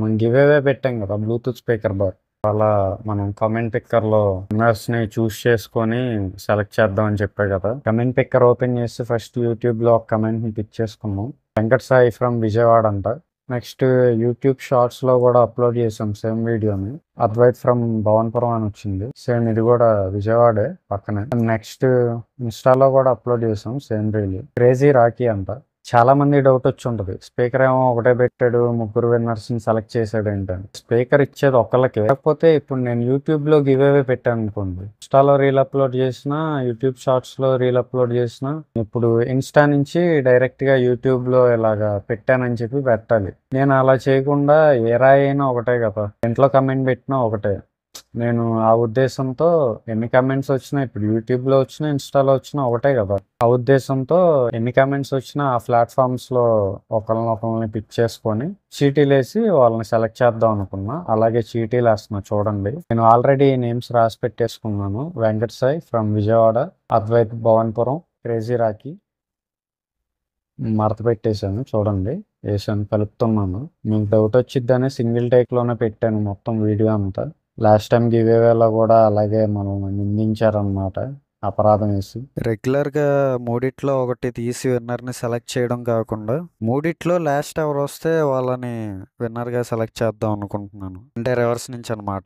మనం give away పెట్టాం కదా బ్లూటూత్ స్పీకర్ బార్. అలా మనం కమెంట్ పిక్కర్లో విన్నర్స్ని చూస్ చేసుకొని సెలెక్ట్ చేద్దాం అని చెప్పా కదా. కమెంట్ పిక్కర్ ఓపెన్ చేసి ఫస్ట్ యూట్యూబ్లో ఒక కమెంట్ని పిక్ చేసుకున్నాం. వెంకట్ సాయి ఫ్రమ్ విజయవాడ అంట. నెక్స్ట్ యూట్యూబ్ షార్ట్స్లో కూడా అప్లోడ్ చేసాం సేమ్ వీడియోని. అద్వైత్ ఫ్రమ్ భవన్పురం అని వచ్చింది. సేమ్ ఇది కూడా విజయవాడే పక్కనే. నెక్స్ట్ ఇన్స్టాలో కూడా అప్లోడ్ చేసాం సేమ్ రీల్. క్రేజీ రాకీ అంట. చాలా మంది డౌట్ వచ్చి ఉంటుంది, స్పీకర్ ఏమో ఒకటే పెట్టాడు, ముగ్గురు విన్నర్స్ ని సెలెక్ట్ చేసాడు ఏంటని. స్పీకర్ ఇచ్చేది ఒక్కళ్ళకి. కాకపోతే ఇప్పుడు నేను యూట్యూబ్ లో గివ్ అవే పెట్టాను అనుకోండి, ఇన్స్టాలో రీల్ అప్లోడ్ చేసిన, యూట్యూబ్ షార్ట్స్ లో రీల్ అప్లోడ్ చేసిన, ఇప్పుడు ఇన్స్టా నుంచి డైరెక్ట్ గా యూట్యూబ్ లో ఇలాగా పెట్టానని చెప్పి పెట్టాలి. నేను అలా చేయకుండా ఏ రాయి అయినా ఒకటే కదా, ఇంట్లో కమెంట్ పెట్టినా ఒకటే. నేను ఆ ఉద్దేశంతో ఎన్ని కమెంట్స్ వచ్చినా, ఇప్పుడు యూట్యూబ్లో వచ్చినా ఇన్స్టాలో వచ్చినా ఒకటే కదా. ఆ ఉద్దేశంతో ఎన్ని కమెంట్స్ వచ్చినా ఆ ప్లాట్ఫామ్స్లో ఒకరిని పిక్ చేసుకొని చీటీలు వేసి వాళ్ళని సెలెక్ట్ చేద్దాం అనుకున్నా. అలాగే చీటీలు వేస్తున్నా చూడండి. నేను ఆల్రెడీ నేమ్స్ రాసి పెట్టేసుకున్నాను. Venkat Sai from Vijayawada, Advaith Bhavanpuram, crazy Rocky మడత పెట్టేశాను చూడండి. వేసాను, కలుపుతున్నాను. మీకు డౌట్ వచ్చిద్దని సింగిల్ టేక్లోనే పెట్టాను మొత్తం వీడియో అంతా. లాస్ట్ టైం గివేవేలో కూడా అలాగే మనం నిందించారనమాట, అపరాధం వేసి. రెగ్యులర్గా మూడిట్లో ఒకటి తీసి విన్నర్ని సెలెక్ట్ చేయడం కాకుండా మూడిట్లో లాస్ట్ ఎవరు వస్తే వాళ్ళని విన్నర్గా సెలెక్ట్ చేద్దాం అనుకుంటున్నాను. అంటే రివర్స్ నుంచి అనమాట.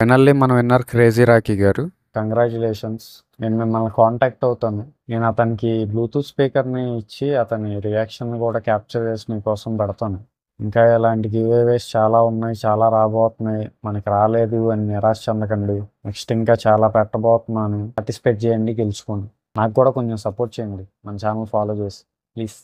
ఫైనల్లీ మన విన్నర్ క్రేజీ రాకీ గారు. కంగ్రాచులేషన్స్. నేను మిమ్మల్ని కాంటాక్ట్ అవుతాను. నేను అతనికి బ్లూటూత్ స్పీకర్ని ఇచ్చి అతని రియాక్షన్ కూడా క్యాప్చర్ చేసి మీకోసం పెడతాను. ఇంకా ఇలాంటి గివేవేస్ చాలా ఉన్నాయి, చాలా రాబోతున్నాయి. మనకి రాలేదు అని నిరాశ చెందకండి. నెక్స్ట్ ఇంకా చాలా పెట్టబోతున్నాను. పార్టిసిపేట్ చేయండి, గెలుచుకోండి. నాకు కూడా కొంచెం సపోర్ట్ చేయండి, మన ఛానల్ ఫాలో చేసి ప్లీజ్.